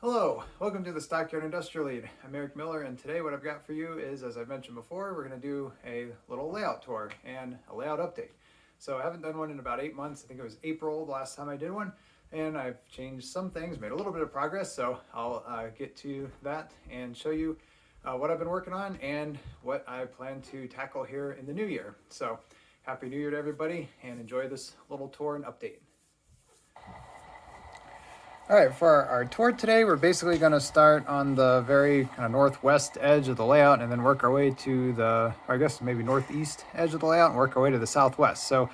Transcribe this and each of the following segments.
Hello, welcome to the Stockyard Industrial Lead. I'm Eric Miller, and today what I've got for you is, as I mentioned before, we're going to do a little layout tour and a layout update. So I haven't done one in about 8 months. I think it was April the last time I did one, and I've changed some things, made a little bit of progress, so I'll get to that and show you what I've been working on and what I plan to tackle here in the new year. So Happy New Year to everybody, and enjoy this little tour and update. All right, for our tour today, we're basically going to start on the very kind of northwest edge of the layout and then work our way to the, or I guess maybe northeast edge of the layout and work our way to the southwest. So I'm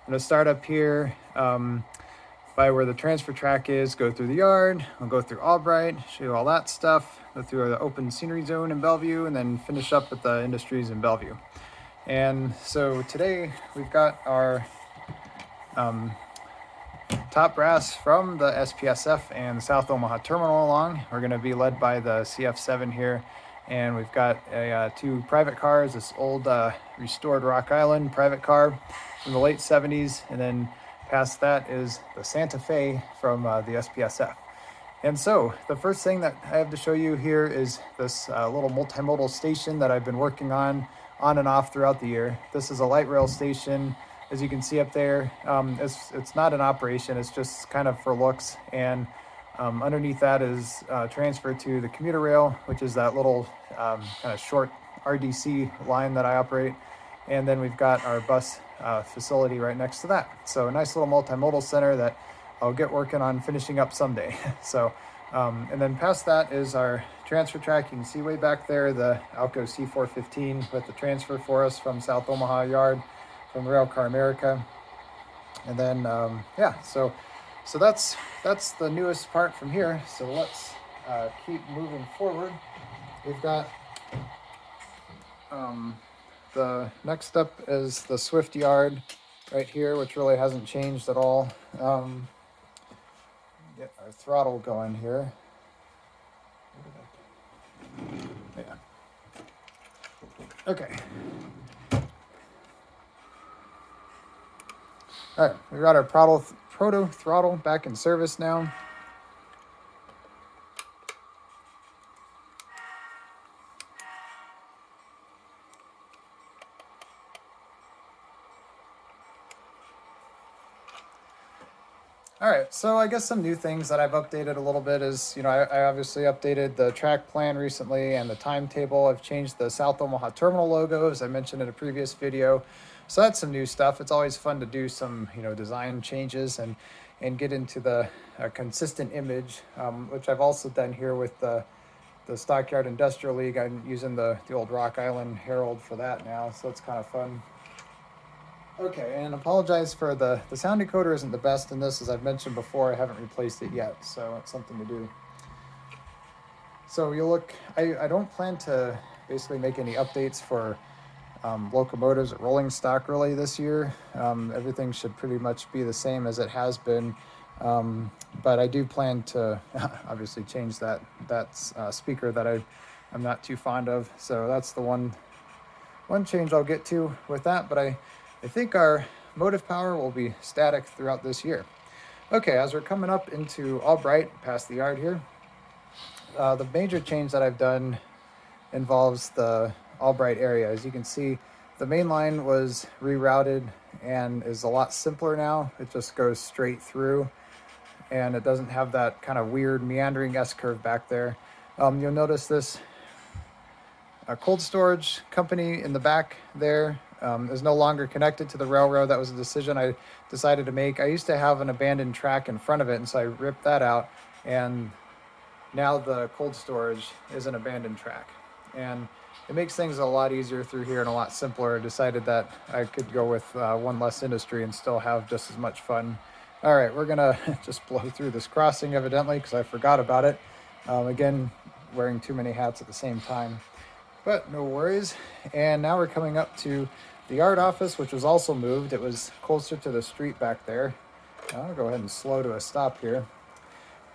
going to start up here by where the transfer track is, go through the yard, I'll go through Albright, show you all that stuff, go through the open scenery zone in Bellevue, and then finish up with the industries in Bellevue. And so today we've got our top brass from the SPSF and the South Omaha terminal along. We're going to be led by the CF7 here, and we've got two private cars, this old restored Rock Island private car from the late 70s, and then past that is the Santa Fe from the SPSF. And so the first thing that I have to show you here is this little multimodal station that I've been working on and off throughout the year. This is a light rail station. As you can see up there, it's not an operation, it's just kind of for looks. And underneath that is transferred to the commuter rail, which is that little kind of short RDC line that I operate. And then we've got our bus facility right next to that. So a nice little multimodal center that I'll get working on finishing up someday. So, and then past that is our transfer track. You can see way back there the Alco C415 with the transfer for us from South Omaha Yard, from Railcar America. And then so that's the newest part from here. So let's keep moving forward. We've got the next up is the Swift Yard right here, which really hasn't changed at all. Get our throttle going here. Yeah. Okay. All right, we got our proto throttle back in service now. All right, so I guess some new things that I've updated a little bit is, I obviously updated the track plan recently and the timetable. I've changed the South Omaha terminal logo, as I mentioned in a previous video. So that's some new stuff. It's always fun to do some, design changes and get into the consistent image, which I've also done here with the Stockyard Industrial League. I'm using the old Rock Island Herald for that now, so that's kind of fun. Okay, and apologize for the sound decoder isn't the best in this. As I've mentioned before, I haven't replaced it yet, so it's something to do. So you'll look, I don't plan to basically make any updates for locomotives or rolling stock really this year. Everything should pretty much be the same as it has been, but I do plan to obviously change that speaker that I'm not too fond of. So that's the one change I'll get to with that, but I think our motive power will be static throughout this year. Okay, as we're coming up into Albright, past the yard here, the major change that I've done involves the Albright area. As you can see, the main line was rerouted and is a lot simpler now. It just goes straight through, and it doesn't have that kind of weird meandering S-curve back there. You'll notice this cold storage company in the back there is no longer connected to the railroad. That was a decision I decided to make. I used to have an abandoned track in front of it, and so I ripped that out, and now the cold storage is an abandoned track. And it makes things a lot easier through here and a lot simpler. I decided that I could go with one less industry and still have just as much fun. All right, we're gonna just blow through this crossing evidently because I forgot about it. Again, wearing too many hats at the same time. But no worries. And now we're coming up to the yard office, which was also moved. It was closer to the street back there. I'll go ahead and slow to a stop here.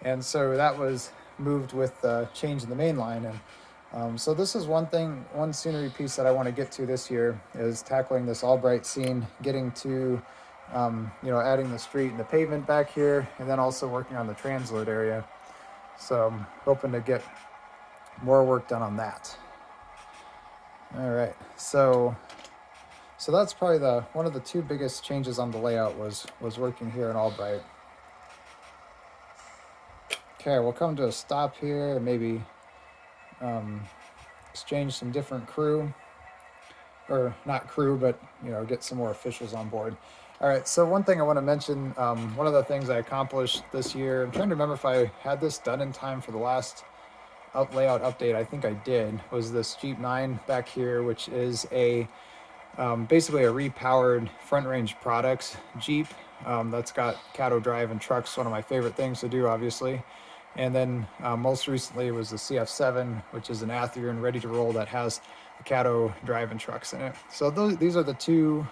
And so that was moved with the change in the main line. And so this is one scenery piece that I want to get to this year is tackling this Albright scene, getting to, adding the street and the pavement back here, and then also working on the transload area. So I'm hoping to get more work done on that. All right, so that's probably one of the two biggest changes on the layout was working here in Albright. Okay, we'll come to a stop here and maybe exchange some different crew, or not crew, but get some more officials on board. All right, so one thing I want to mention, one of the things I accomplished this year, I'm trying to remember if I had this done in time for the last layout update. I think I did, was this Jeep 9 back here, which is a basically a repowered Front Range Products Jeep that's got Caddo drive and trucks, one of my favorite things to do, obviously. And then most recently was the CF7, which is an Athearn ready to roll that has the Caddo drive and trucks in it. So these are the two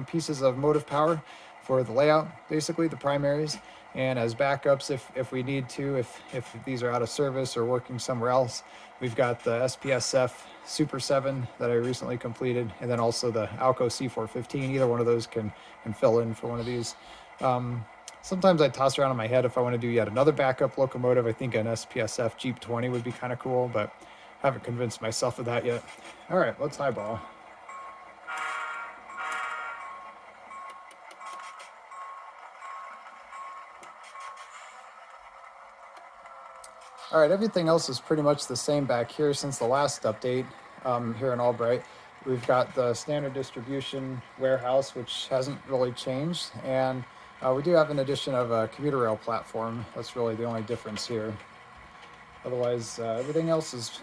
pieces of motive power for the layout, basically the primaries. And as backups, if we need to, if these are out of service or working somewhere else, we've got the SPSF Super 7 that I recently completed, and then also the Alco C415. Either one of those can fill in for one of these. Sometimes I toss around in my head if I want to do yet another backup locomotive. I think an SPSF Jeep 20 would be kind of cool, but haven't convinced myself of that yet. All right, let's highball. All right, everything else is pretty much the same back here since the last update here in Albright. We've got the standard distribution warehouse, which hasn't really changed, and we do have an addition of a commuter rail platform. That's really the only difference here. Otherwise, everything else is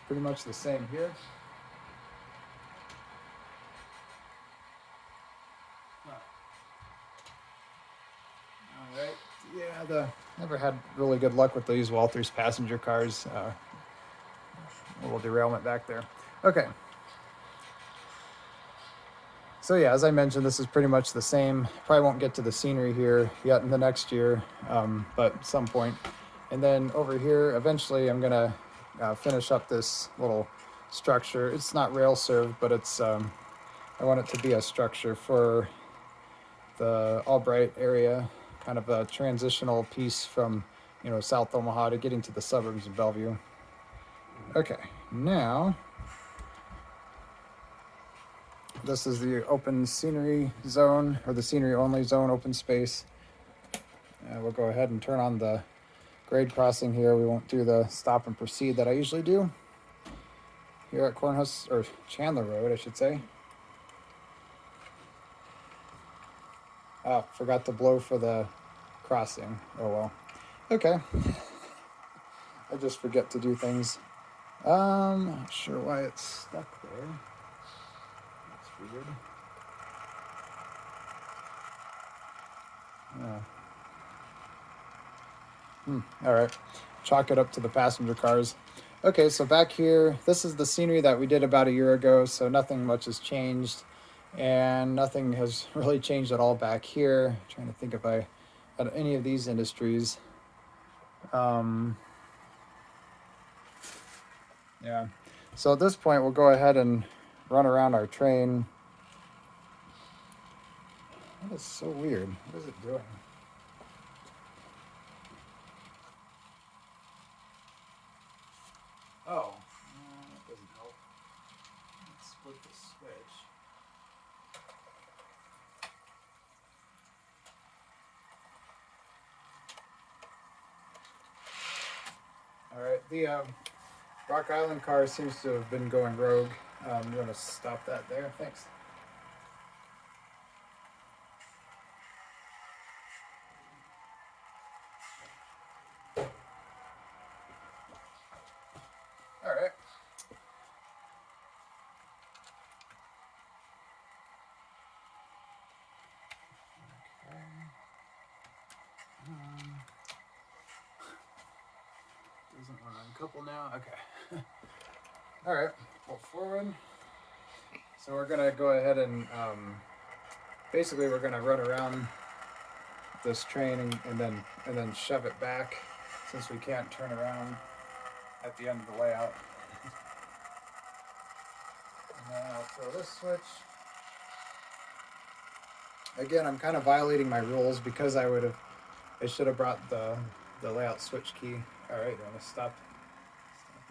pretty much the same here. All right. Yeah, never had really good luck with these Walthers passenger cars. A little derailment back there. Okay. So yeah, as I mentioned, this is pretty much the same. Probably won't get to the scenery here yet in the next year, but at some point. And then over here, eventually I'm gonna finish up this little structure. It's not rail served, but it's I want it to be a structure for the Albright area, kind of a transitional piece from South Omaha to getting to the suburbs of Bellevue. Okay, now this is the open scenery zone, or the scenery only zone, open space. We'll go ahead and turn on the grade crossing here. We won't do the stop and proceed that I usually do here at Cornhusk, or Chandler Road, I should say. Oh, forgot to blow for the crossing. Oh well. Okay. I just forget to do things. Not sure why it's stuck there. That's weird. All right. Chalk it up to the passenger cars. Okay, so back here, this is the scenery that we did about a year ago, so nothing much has changed. And nothing has really changed at all back here. I'm trying to think if I had any of these industries. Yeah. So at this point, we'll go ahead and run around our train. That is so weird. What is it doing? Oh, that doesn't help. Let's split the switch. All right, the Rock Island car seems to have been going rogue. I'm going to stop that there. Thanks. All right. Doesn't want to uncouple now. Okay. All right. Pull forward. So we're gonna go ahead and basically we're gonna run around this train and then shove it back, since we can't turn around at the end of the layout. And then I'll throw this switch. Again, I'm kind of violating my rules because I should have brought the the layout switch key. All right, you want to stop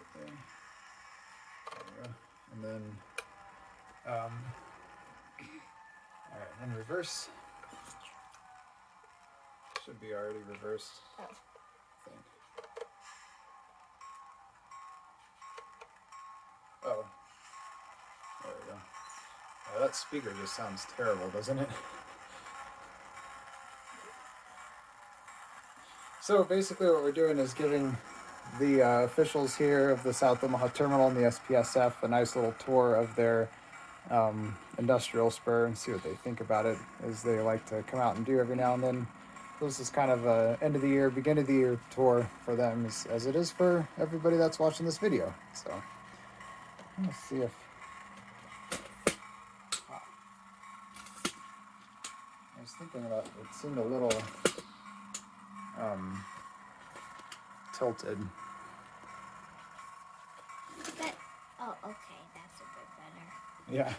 it there. There we go. And then, all right, and reverse. Should be already reversed. Oh. I think. Oh. There we go. Oh, that speaker just sounds terrible, doesn't it? So basically what we're doing is giving the officials here of the South Omaha Terminal and the SPSF a nice little tour of their industrial spur and see what they think about it, as they like to come out and do every now and then. This is kind of a end of the year, beginning of the year tour for them, as it is for everybody that's watching this video. So let's see if I was thinking about it. Seemed a little tilted. But, oh, okay, that's a bit better. Yeah.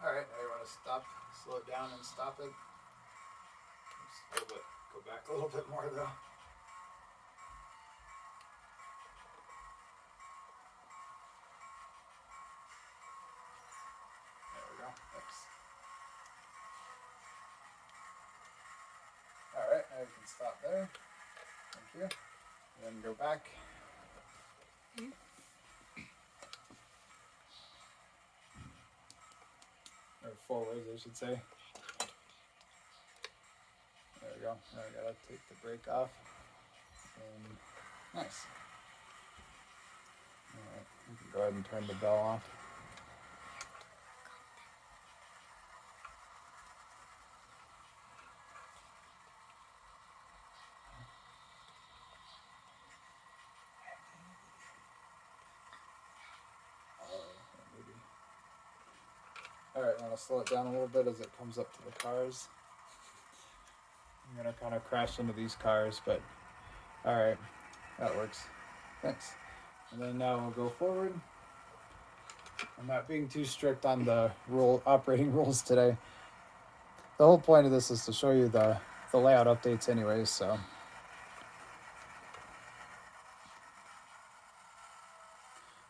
All right, now you want to slow it down and stop it. Just a little bit, go back a little bit more though. There we go. Oops. All right, now you can stop there. Thank you. And then go back. Or forwards, I should say. There we go. Now we gotta take the brake off. And nice. Alright, we can go ahead and turn the bell off. Alright, I'm going to slow it down a little bit as it comes up to the cars. I'm going to kind of crash into these cars, but alright, that works. Thanks. And then now we'll go forward. I'm not being too strict on the operating rules today. The whole point of this is to show you the layout updates anyways, so.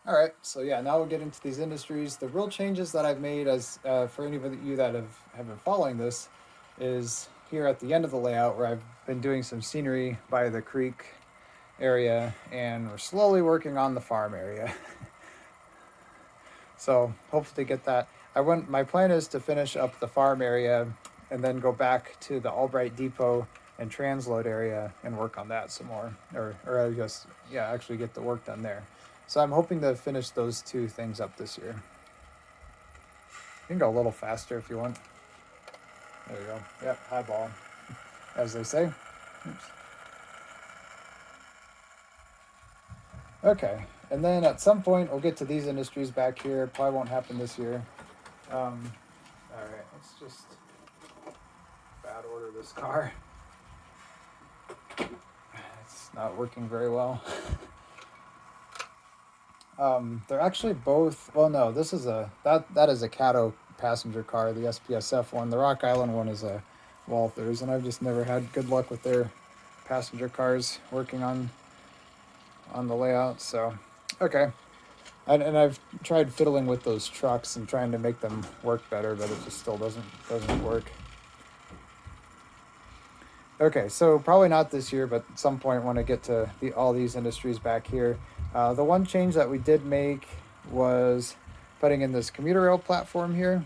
All right, so yeah, now we'll get into these industries. The real changes that I've made, as for any of you that have been following this, is here at the end of the layout where I've been doing some scenery by the creek area, and we're slowly working on the farm area. So hopefully get that. My plan is to finish up the farm area and then go back to the Albright depot and transload area and work on that some more, or I guess, yeah, actually get the work done there. So I'm hoping to finish those two things up this year. You can go a little faster if you want. There you go. Yep, highball, as they say. Oops. Okay, and then at some point we'll get to these industries back here. Probably won't happen this year. All right, let's just bad order this car. It's not working very well. They're actually both, well, no, this is that is a Caddo passenger car, the SPSF one. The Rock Island one is a Walthers, and I've just never had good luck with their passenger cars working on the layout. So, okay. And I've tried fiddling with those trucks and trying to make them work better, but it just still doesn't work. Okay, so probably not this year, but at some point when I get to all these industries back here. The one change that we did make was putting in this commuter rail platform here.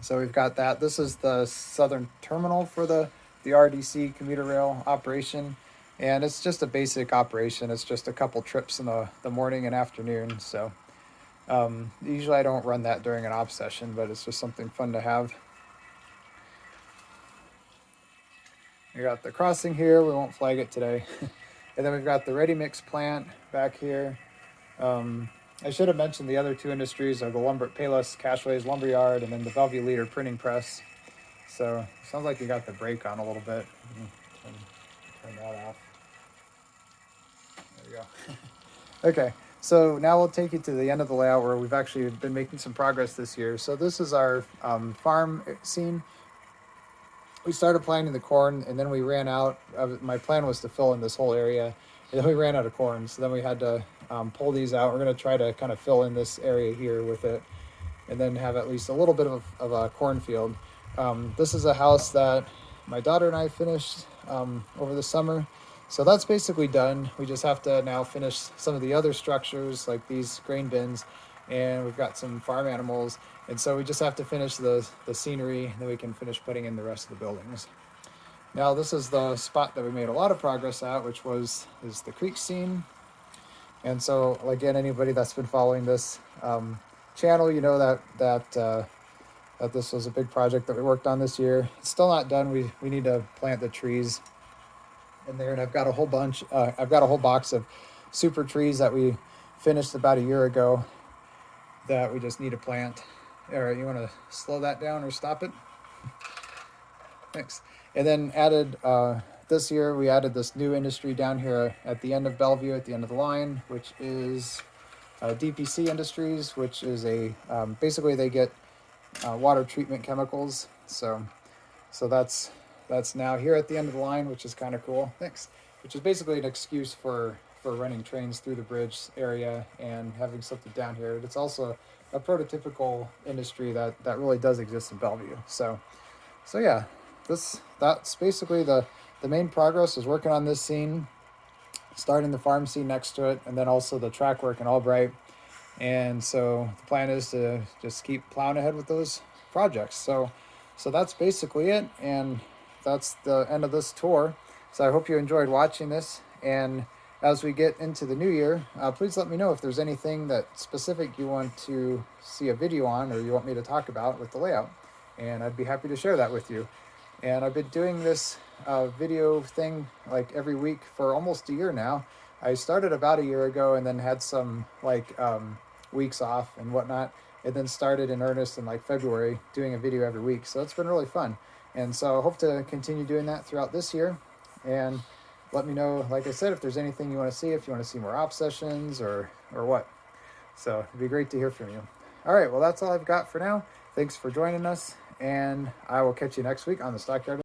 So we've got that. This is the southern terminal for the RDC commuter rail operation. And it's just a basic operation. It's just a couple trips in the morning and afternoon. So usually I don't run that during an op session, but it's just something fun to have. We got the crossing here. We won't flag it today. And then we've got the ready mix plant back here. I should have mentioned the other two industries are the Payless Cashways Lumberyard and then the Bellevue Leader printing press. So it sounds like you got the brake on a little bit. Turn that off. There we go. Okay, So now we'll take you to the end of the layout where we've actually been making some progress this year. So this is our farm scene. We started planting the corn, and then we ran out. My plan was to fill in this whole area, and then we ran out of corn. So then we had to pull these out. We're going to try to kind of fill in this area here with it, and then have at least a little bit of a cornfield. This is a house that my daughter and I finished over the summer. So that's basically done. We just have to now finish some of the other structures like these grain bins, and we've got some farm animals. And so we just have to finish the scenery, and then we can finish putting in the rest of the buildings. Now this is the spot that we made a lot of progress at, which is the creek scene. And so again, anybody that's been following this channel, you know that this was a big project that we worked on this year. It's still not done. We need to plant the trees in there, and I've got a whole box of super trees that we finished about a year ago that we just need to plant. All right, you want to slow that down or stop it? Thanks. And then this year we added this new industry down here at the end of Bellevue, at the end of the line, which is DPC Industries, which is basically they get water treatment chemicals. So that's now here at the end of the line, which is kind of cool. Thanks. Which is basically an excuse for running trains through the bridge area and having something down here. But it's also a prototypical industry that really does exist in Bellevue. So yeah, that's basically the main progress is working on this scene, starting the farm scene next to it, and then also the track work in Albright. And so the plan is to just keep plowing ahead with those projects. So that's basically it, and that's the end of this tour. So I hope you enjoyed watching this, and as we get into the new year, please let me know if there's anything that specific you want to see a video on or you want me to talk about with the layout, and I'd be happy to share that with you. And I've been doing this video thing like every week for almost a year now. I started about a year ago and then had some weeks off and whatnot, and then started in earnest in like February doing a video every week. So it's been really fun. And so I hope to continue doing that throughout this year. And let me know, like I said, if there's anything you want to see, if you want to see more op sessions or what. So it'd be great to hear from you. All right, well, that's all I've got for now. Thanks for joining us, and I will catch you next week on the Stockyard.